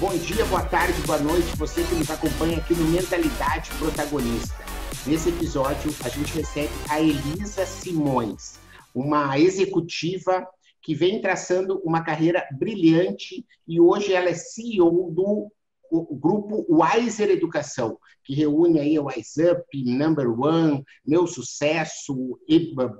Bom dia, boa tarde, boa noite, você que nos acompanha aqui no Mentalidade Protagonista. Nesse episódio, a gente recebe a Elisa Simões, uma executiva que vem traçando uma carreira brilhante e hoje ela é CEO do grupo Wiser Educação, que reúne aí o Wise Up, Number One, Meu Sucesso,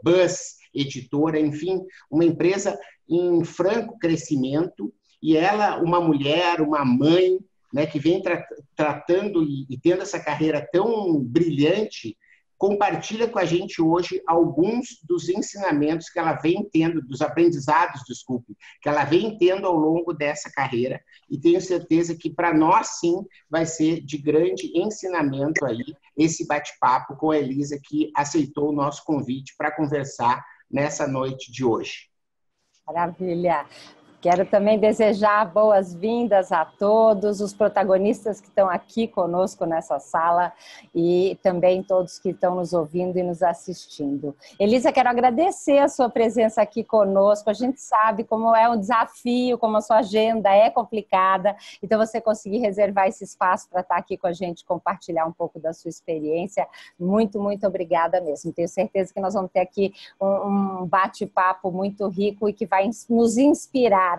Buzz, Editora, enfim, uma empresa em franco crescimento. E ela, uma mulher, uma mãe, né, que vem tratando e tendo essa carreira tão brilhante, compartilha com a gente hoje alguns dos ensinamentos que ela vem tendo, dos aprendizados, desculpe, que ela vem tendo ao longo dessa carreira. E tenho certeza que para nós, sim, vai ser de grande ensinamento aí esse bate-papo com a Elisa, que aceitou o nosso convite para conversar nessa noite de hoje. Maravilha! Quero também desejar boas-vindas a todos os protagonistas que estão aqui conosco nessa sala e também todos que estão nos ouvindo e nos assistindo. Elisa, quero agradecer a sua presença aqui conosco. A gente sabe como é um desafio, como a sua agenda é complicada, então você conseguir reservar esse espaço para estar aqui com a gente, compartilhar um pouco da sua experiência. Muito, muito obrigada mesmo. Tenho certeza que nós vamos ter aqui um bate-papo muito rico e que vai nos inspirar.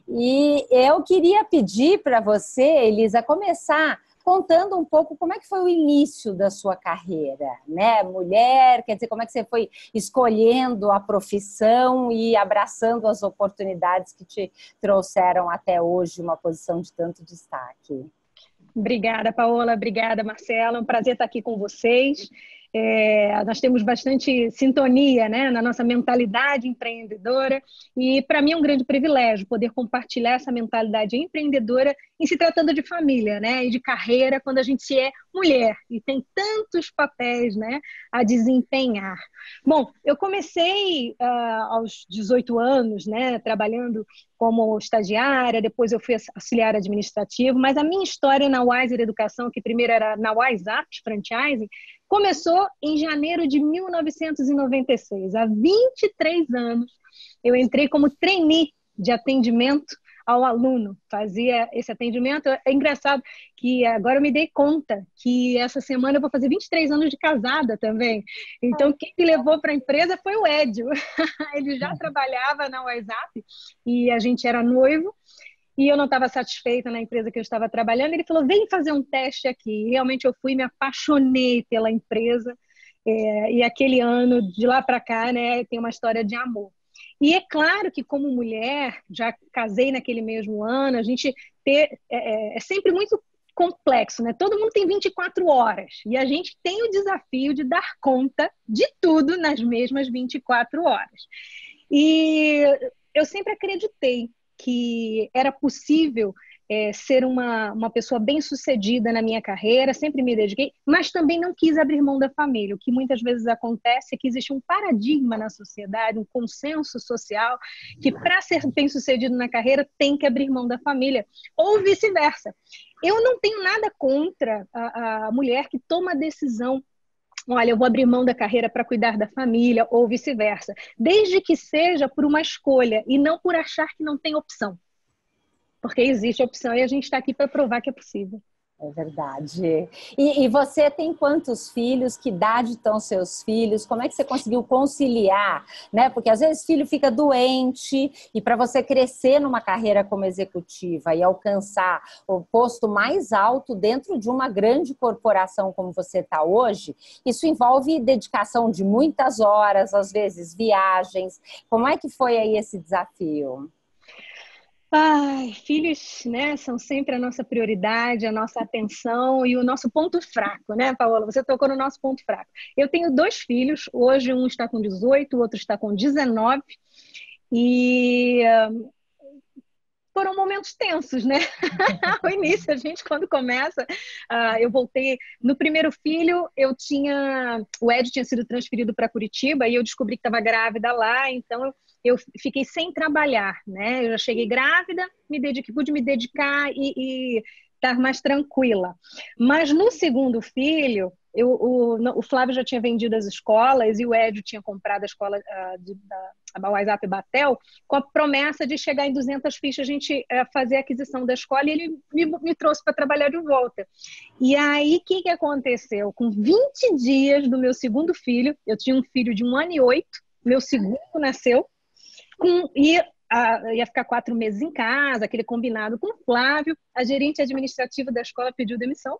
E eu queria pedir para você, Elisa, começar contando um pouco como é que foi o início da sua carreira, né? Mulher, quer dizer, como é que você foi escolhendo a profissão e abraçando as oportunidades que te trouxeram até hoje uma posição de tanto destaque. Obrigada, Paola. Obrigada, Marcela. É um prazer estar aqui com vocês. Nós temos bastante sintonia, né, na nossa mentalidade empreendedora e para mim é um grande privilégio poder compartilhar essa mentalidade empreendedora em se tratando de família, né, e de carreira quando a gente é mulher e tem tantos papéis, né, a desempenhar. Bom, eu comecei aos 18 anos, né, trabalhando como estagiária, depois eu fui auxiliar administrativo, mas a minha história na Wiser Educação, que primeiro era na Wise Up Franchising, começou em janeiro de 1996. Há 23 anos, eu entrei como trainee de atendimento ao aluno, fazia esse atendimento. É engraçado que agora eu me dei conta que essa semana eu vou fazer 23 anos de casada também. Então, quem me levou para a empresa foi o Edio. Ele já trabalhava na WhatsApp e a gente era noivo. E eu não estava satisfeita na empresa que eu estava trabalhando. Ele falou, vem fazer um teste aqui. E realmente eu fui, me apaixonei pela empresa. E aquele ano, de lá para cá, né, tem uma história de amor. E é claro que como mulher, já casei naquele mesmo ano, a gente é sempre muito complexo, né? Todo mundo tem 24 horas. E a gente tem o desafio de dar conta de tudo nas mesmas 24 horas. E eu sempre acreditei que era possível ser uma pessoa bem-sucedida na minha carreira, sempre me dediquei, mas também não quis abrir mão da família. O que muitas vezes acontece é que existe um paradigma na sociedade, um consenso social, que para ser bem-sucedido na carreira tem que abrir mão da família, ou vice-versa. Eu não tenho nada contra a mulher que toma a decisão, olha, eu vou abrir mão da carreira para cuidar da família, ou vice-versa, desde que seja por uma escolha e não por achar que não tem opção. Porque existe opção e a gente está aqui para provar que é possível. É verdade. E você tem quantos filhos? Que idade estão seus filhos? Como é que você conseguiu conciliar? Né? Porque às vezes o filho fica doente e para você crescer numa carreira como executiva e alcançar o posto mais alto dentro de uma grande corporação como você está hoje, isso envolve dedicação de muitas horas, às vezes viagens. Como é que foi aí esse desafio? Ai, filhos, né, são sempre a nossa prioridade, a nossa atenção e o nosso ponto fraco, né, Paola? Você tocou no nosso ponto fraco. Eu tenho 2 filhos, hoje um está com 18, o outro está com 19, e foram momentos tensos, né? Ao início, a gente, quando começa, eu voltei. No primeiro filho, o Ed tinha sido transferido para Curitiba e eu descobri que estava grávida lá, então eu fiquei sem trabalhar, né? Eu já cheguei grávida, pude me dedicar e estar mais tranquila. Mas no segundo filho, o Flávio já tinha vendido as escolas e o Edio tinha comprado a escola a WhatsApp Batel com a promessa de chegar em 200 fichas, a gente fazer a aquisição da escola, e ele me trouxe para trabalhar de volta. E aí, o que aconteceu? Com 20 dias do meu segundo filho, eu tinha um filho de 1 ano e 8, meu segundo nasceu, ia ficar 4 meses em casa, aquele combinado com o Flávio, a gerente administrativa da escola pediu demissão,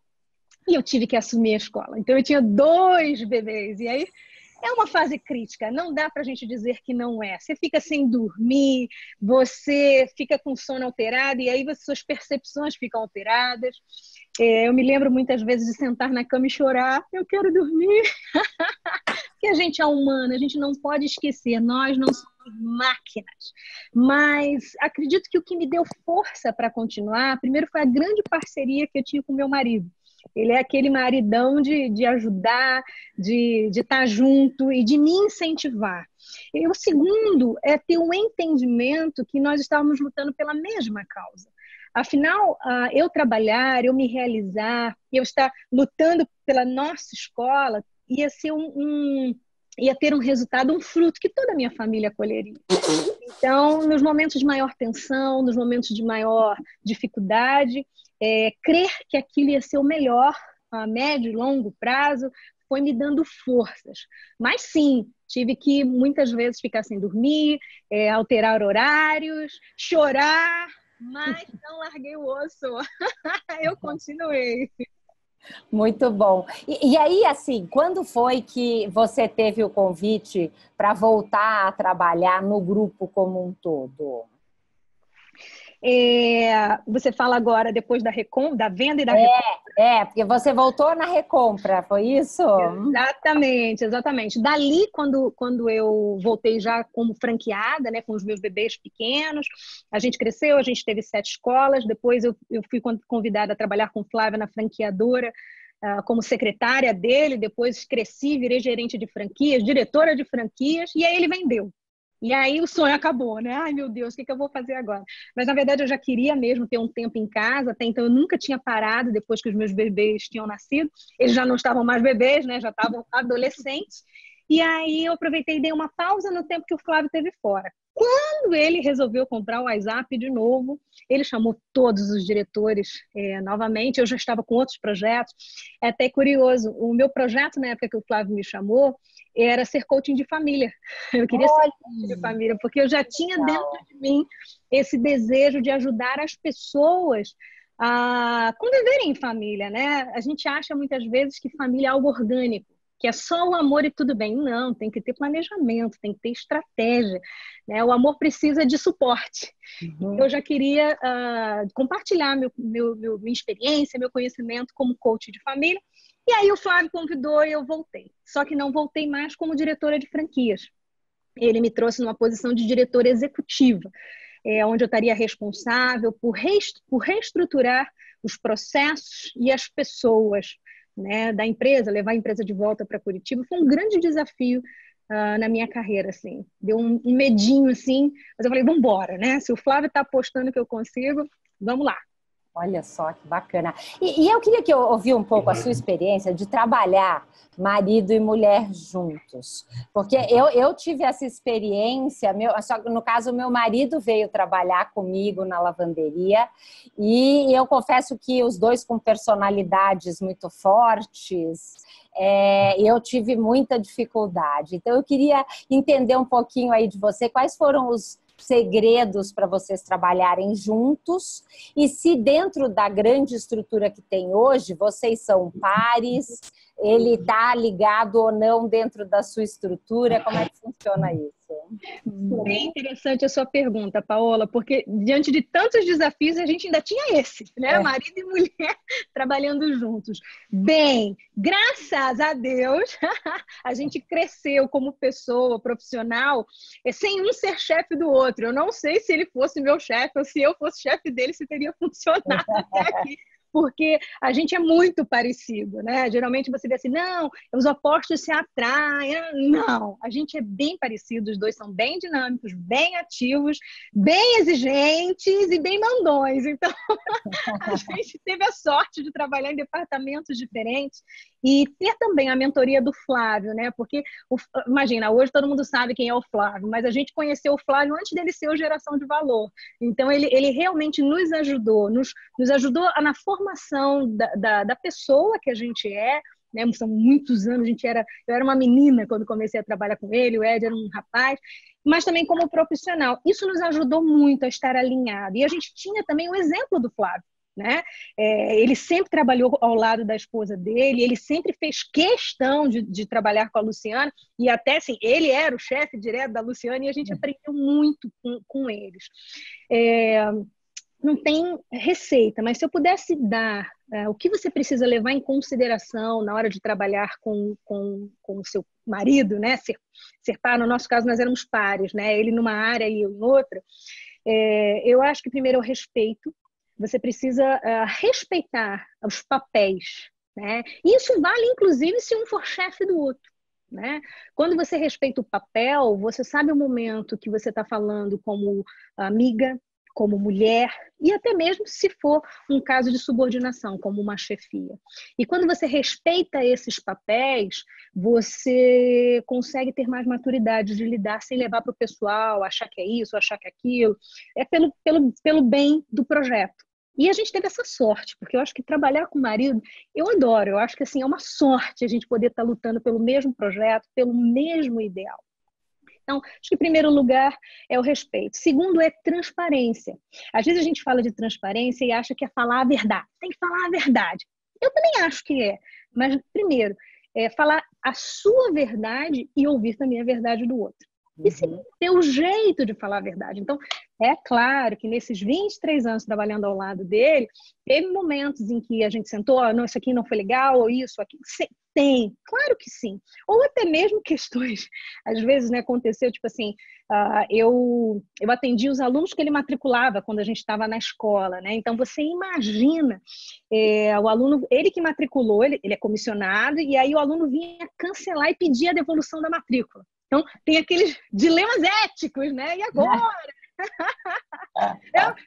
e eu tive que assumir a escola. Então, eu tinha 2 bebês. E aí, é uma fase crítica. Não dá para a gente dizer que não é. Você fica sem dormir, você fica com sono alterado, e aí suas percepções ficam alteradas. Eu me lembro muitas vezes de sentar na cama e chorar. Eu quero dormir. Porque a gente é humana, a gente não pode esquecer. Nós não somos máquinas. Mas acredito que o que me deu força para continuar, primeiro foi a grande parceria que eu tinha com meu marido. Ele é aquele maridão de ajudar, de estar junto e de me incentivar. E o segundo é ter um entendimento que nós estávamos lutando pela mesma causa. Afinal, eu trabalhar, eu me realizar, eu estar lutando pela nossa escola, ia ser ia ter um resultado, um fruto que toda a minha família colheria. Então, nos momentos de maior tensão, nos momentos de maior dificuldade, crer que aquilo ia ser o melhor a médio e longo prazo foi me dando forças. Mas sim, tive que muitas vezes ficar sem dormir, alterar horários, chorar, mas não larguei o osso. Eu continuei. Muito bom. E aí, assim, quando foi que você teve o convite para voltar a trabalhar no grupo como um todo? Você fala agora depois da venda e da recompra? Porque você voltou na recompra, foi isso? Exatamente. Dali, quando eu voltei já como franqueada, né, com os meus bebês pequenos, a gente cresceu, a gente teve 7 escolas, depois eu fui convidada a trabalhar com o Flávio na franqueadora, como secretária dele, depois cresci, virei gerente de franquias, diretora de franquias, e aí ele vendeu. E aí o sonho acabou, né? Ai, meu Deus, o que eu vou fazer agora? Mas, na verdade, eu já queria mesmo ter um tempo em casa, até então eu nunca tinha parado depois que os meus bebês tinham nascido. Eles já não estavam mais bebês, né? Já estavam adolescentes. E aí eu aproveitei e dei uma pausa no tempo que o Flávio esteve fora. Quando ele resolveu comprar o WhatsApp de novo, ele chamou todos os diretores novamente. Eu já estava com outros projetos. É até curioso, o meu projeto, na época que o Flávio me chamou, era ser coaching de família. Eu queria ser coaching de família, porque eu já tinha dentro de mim esse desejo de ajudar as pessoas a conviverem em família, né? A gente acha muitas vezes que família é algo orgânico, que é só o amor e tudo bem. Não, tem que ter planejamento, tem que ter estratégia, né? O amor precisa de suporte. Eu já queria compartilhar minha experiência, meu conhecimento como coach de família. E aí o Flávio convidou e eu voltei. Só que não voltei mais como diretora de franquias. Ele me trouxe numa posição de diretora executiva, onde eu estaria responsável por reestruturar os processos e as pessoas, né, da empresa, levar a empresa de volta para Curitiba. Foi um grande desafio na minha carreira, assim. Deu um medinho, assim, mas eu falei, vamos embora, né? Se o Flávio está apostando que eu consigo, vamos lá. Olha só que bacana. E eu queria que eu ouvisse um pouco a sua experiência de trabalhar marido e mulher juntos. Porque eu tive essa experiência, só que no caso, meu marido veio trabalhar comigo na lavanderia e eu confesso que os dois com personalidades muito fortes, eu tive muita dificuldade. Então, eu queria entender um pouquinho aí de você, quais foram os segredos para vocês trabalharem juntos e se dentro da grande estrutura que tem hoje, vocês são pares, ele está ligado ou não dentro da sua estrutura, como é que funciona isso? Bem interessante a sua pergunta, Paola, porque diante de tantos desafios, a gente ainda tinha esse, né? Marido e mulher trabalhando juntos. Bem, graças a Deus, a gente cresceu como pessoa profissional, sem um ser chefe do outro. Eu não sei se ele fosse meu chefe ou se eu fosse chefe dele, se teria funcionado até aqui. porque a gente é muito parecido, né? Geralmente você vê assim, não, os opostos se atraem. Não, a gente é bem parecido, os dois são bem dinâmicos, bem ativos, bem exigentes e bem mandões. Então, a gente teve a sorte de trabalhar em departamentos diferentes e ter também a mentoria do Flávio, né? Porque, imagina, hoje todo mundo sabe quem é o Flávio, mas a gente conheceu o Flávio antes dele ser o Geração de Valor. Então, ele realmente nos ajudou, nos ajudou na formação da pessoa que a gente é, né? São muitos anos, eu era uma menina quando comecei a trabalhar com ele, o Ed era um rapaz, mas também como profissional. Isso nos ajudou muito a estar alinhado. E a gente tinha também o exemplo do Flávio, né? Ele sempre trabalhou ao lado da esposa dele, ele sempre fez questão de trabalhar com a Luciana, e até assim, ele era o chefe direto da Luciana e a gente aprendeu muito com eles. Não tem receita, mas se eu pudesse dar o que você precisa levar em consideração na hora de trabalhar com o seu marido, né? Ser par, no nosso caso nós éramos pares, né? Ele numa área e eu em outra. Eu acho que primeiro é o respeito. Você precisa respeitar os papéis, né? Isso vale, inclusive, se um for chefe do outro, né? Quando você respeita o papel, você sabe o momento que você está falando como amiga, como mulher, e até mesmo se for um caso de subordinação, como uma chefia. E quando você respeita esses papéis, você consegue ter mais maturidade de lidar sem levar para o pessoal, achar que é isso, achar que é aquilo. É pelo bem do projeto. E a gente teve essa sorte, porque eu acho que trabalhar com o marido, eu adoro, eu acho que assim, é uma sorte a gente poder estar lutando pelo mesmo projeto, pelo mesmo ideal. Então, acho que em primeiro lugar é o respeito. Segundo é transparência. Às vezes a gente fala de transparência e acha que é falar a verdade. Tem que falar a verdade. Eu também acho que é. Mas, primeiro, é falar a sua verdade e ouvir também a verdade do outro. E segundo, ter o jeito de falar a verdade. Então, é claro que nesses 23 anos trabalhando ao lado dele, teve momentos em que a gente sentou, não, isso aqui não foi legal, ou isso, aqui. Tem, claro que sim. Ou até mesmo questões, às vezes, né, aconteceu, tipo assim, eu atendi os alunos que ele matriculava quando a gente estava na escola, né? Então, você imagina, o aluno, ele que matriculou, ele é comissionado, e aí o aluno vinha cancelar e pedir a devolução da matrícula. Então, tem aqueles dilemas éticos, né? E agora?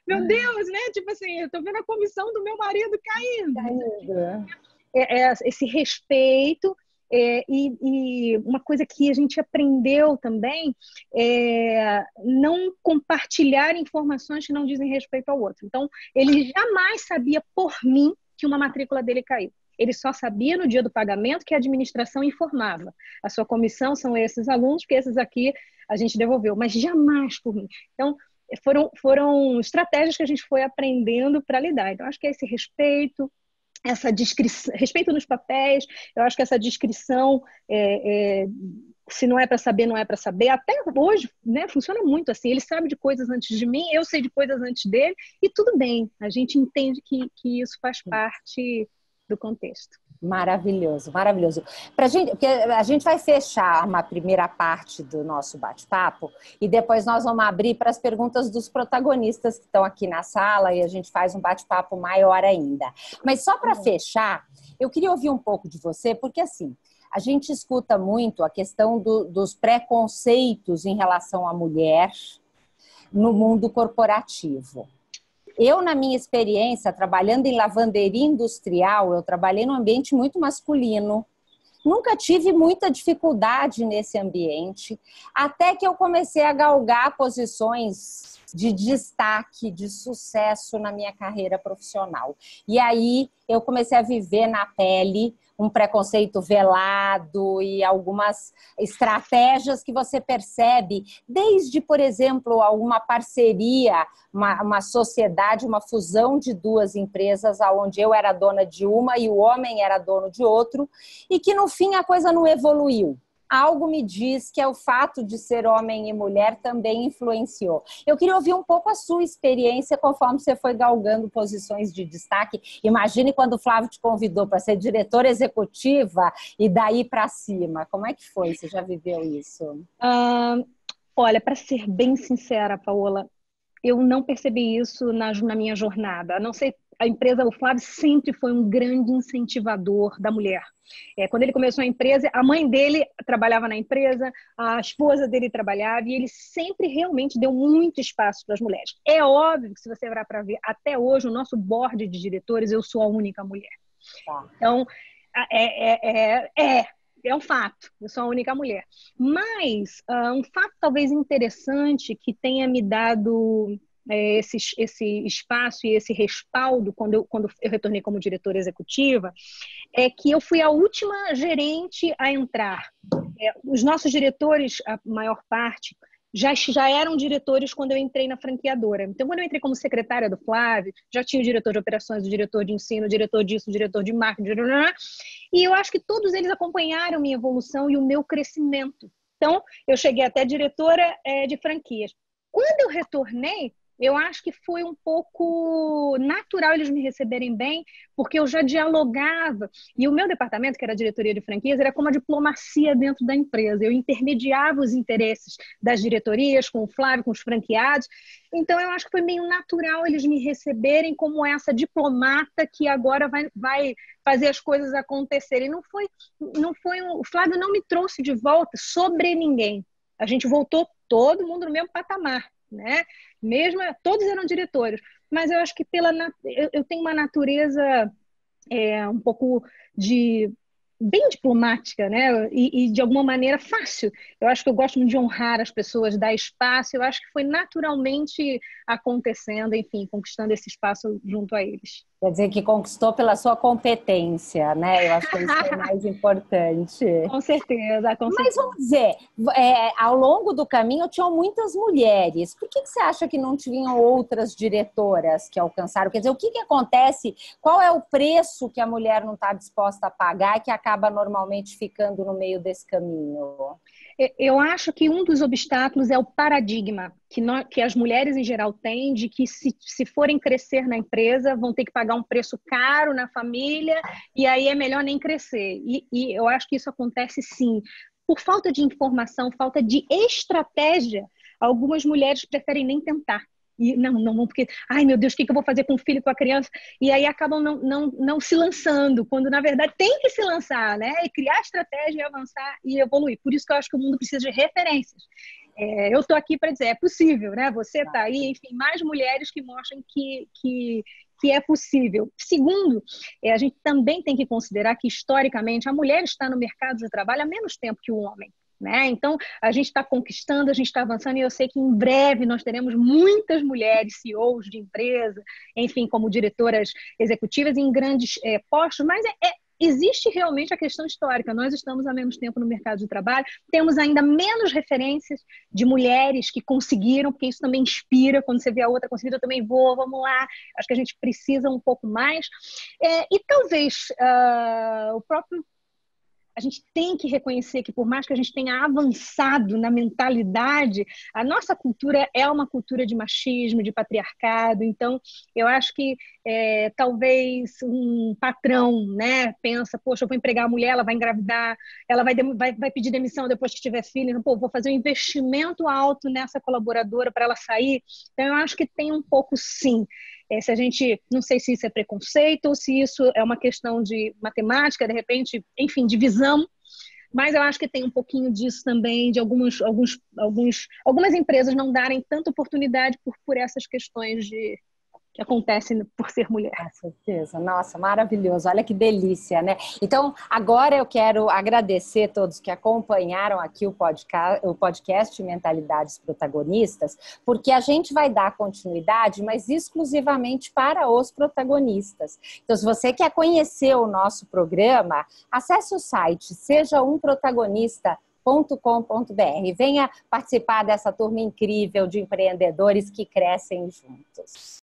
Meu Deus, né? Tipo assim, eu tô vendo a comissão do meu marido caindo. Esse respeito e uma coisa que a gente aprendeu também é não compartilhar informações que não dizem respeito ao outro. Então, ele jamais sabia por mim que uma matrícula dele caiu. Ele só sabia no dia do pagamento que a administração informava. A sua comissão são esses alunos, que esses aqui a gente devolveu, mas jamais por mim. Então, foram estratégias que a gente foi aprendendo para lidar. Então, acho que é esse respeito, essa descrição, respeito nos papéis, eu acho que essa descrição, se não é para saber, não é para saber. Até hoje, né, funciona muito assim. Ele sabe de coisas antes de mim, eu sei de coisas antes dele, e tudo bem. A gente entende que isso faz parte do contexto. Maravilhoso, maravilhoso. Porque a gente vai fechar uma primeira parte do nosso bate-papo e depois nós vamos abrir para as perguntas dos protagonistas que estão aqui na sala e a gente faz um bate-papo maior ainda. Mas só para fechar, eu queria ouvir um pouco de você, porque assim, a gente escuta muito a questão dos preconceitos em relação à mulher no mundo corporativo. Eu, na minha experiência, trabalhando em lavanderia industrial, eu trabalhei num ambiente muito masculino. Nunca tive muita dificuldade nesse ambiente, até que eu comecei a galgar posições de destaque, de sucesso na minha carreira profissional. E aí eu comecei a viver na pele um preconceito velado e algumas estratégias que você percebe, desde, por exemplo, alguma parceria, uma sociedade, uma fusão de duas empresas, onde eu era dona de uma e o homem era dono de outro, e que no fim a coisa não evoluiu. Algo me diz que é o fato de ser homem e mulher também influenciou. Eu queria ouvir um pouco a sua experiência conforme você foi galgando posições de destaque. Imagine quando o Flávio te convidou para ser diretora executiva e daí para cima. Como é que foi? Você já viveu isso? Olha, para ser bem sincera, Paola, eu não percebi isso na minha jornada. A não ser a empresa, o Flávio sempre foi um grande incentivador da mulher. Quando ele começou a empresa, a mãe dele trabalhava na empresa, a esposa dele trabalhava, e ele sempre realmente deu muito espaço para as mulheres. É óbvio que, se você vai para ver, até hoje, o nosso board de diretores, eu sou a única mulher. Então, é um fato, eu sou a única mulher. Mas um fato talvez interessante que tenha me dado esse espaço e esse respaldo quando eu retornei como diretora executiva, é que eu fui a última gerente a entrar. Os nossos diretores, a maior parte, já eram diretores quando eu entrei na franqueadora. Então, quando eu entrei como secretária do Flávio, já tinha o diretor de operações, o diretor de ensino, o diretor disso, o diretor de marketing, e eu acho que todos eles acompanharam minha evolução e o meu crescimento. Então, eu cheguei até diretora de franquias. Quando eu retornei, eu acho que foi um pouco natural eles me receberem bem, porque eu já dialogava. E o meu departamento, que era a diretoria de franquias, era como a diplomacia dentro da empresa. Eu intermediava os interesses das diretorias com o Flávio, com os franqueados. Então, eu acho que foi meio natural eles me receberem como essa diplomata que agora vai fazer as coisas acontecerem. O Flávio não me trouxe de volta sobre ninguém. A gente voltou todo mundo no mesmo patamar, né? Mesmo todos eram diretores, mas eu acho que eu tenho uma natureza um pouco bem diplomática, né? E de alguma maneira fácil. Eu acho que eu gosto muito de honrar as pessoas, dar espaço. Eu acho que foi naturalmente acontecendo, enfim, conquistando esse espaço junto a eles. Quer dizer que conquistou pela sua competência, né? Eu acho que isso é mais importante. Com certeza, com certeza. Mas vamos dizer, ao longo do caminho tinham muitas mulheres. Por que você acha que não tinham outras diretoras que alcançaram? Quer dizer, o que acontece? Qual é o preço que a mulher não está disposta a pagar e que acaba normalmente ficando no meio desse caminho? Eu acho que um dos obstáculos é o paradigma que as mulheres em geral têm de que se forem crescer na empresa vão ter que pagar um preço caro na família e aí é melhor nem crescer. E eu acho que isso acontece sim. Por falta de informação, falta de estratégia, algumas mulheres preferem nem tentar. E não, porque, ai meu Deus, o que eu vou fazer com o filho, com a criança? E aí acabam não se lançando, quando na verdade tem que se lançar, né? E criar estratégia, avançar e evoluir. Por isso que eu acho que o mundo precisa de referências. Eu estou aqui para dizer, é possível, né? Você está aí, enfim, mais mulheres que mostrem que é possível. Segundo, a gente também tem que considerar que, historicamente, a mulher está no mercado de trabalho há menos tempo que o homem. Né? Então, a gente está conquistando, a gente está avançando, e eu sei que em breve nós teremos muitas mulheres CEOs de empresa, enfim, como diretoras executivas em grandes postos, mas existe realmente a questão histórica. Nós estamos há menos tempo no mercado de trabalho, temos ainda menos referências de mulheres que conseguiram, porque isso também inspira. Quando você vê a outra conseguindo, eu também vou, vamos lá. Acho que a gente precisa um pouco mais. E talvez o próprio... A gente tem que reconhecer que, por mais que a gente tenha avançado na mentalidade, a nossa cultura é uma cultura de machismo, de patriarcado. Então, eu acho que talvez um patrão, né, pensa, poxa, eu vou empregar a mulher, ela vai engravidar, ela vai pedir demissão depois que tiver filho, então, vou fazer um investimento alto nessa colaboradora para ela sair. Então, eu acho que tem um pouco, sim. Se a gente, não sei se isso é preconceito ou se isso é uma questão de matemática, de repente, enfim, de visão, mas eu acho que tem um pouquinho disso também, de algumas empresas não darem tanta oportunidade por essas questões que acontecem por ser mulher. Com certeza. Nossa, maravilhoso. Olha que delícia, né? Então, agora eu quero agradecer a todos que acompanharam aqui o podcast Mentalidades Protagonistas, porque a gente vai dar continuidade, mas exclusivamente para os protagonistas. Então, se você quer conhecer o nosso programa, acesse o site sejaumprotagonista.com.br. Venha participar dessa turma incrível de empreendedores que crescem juntos.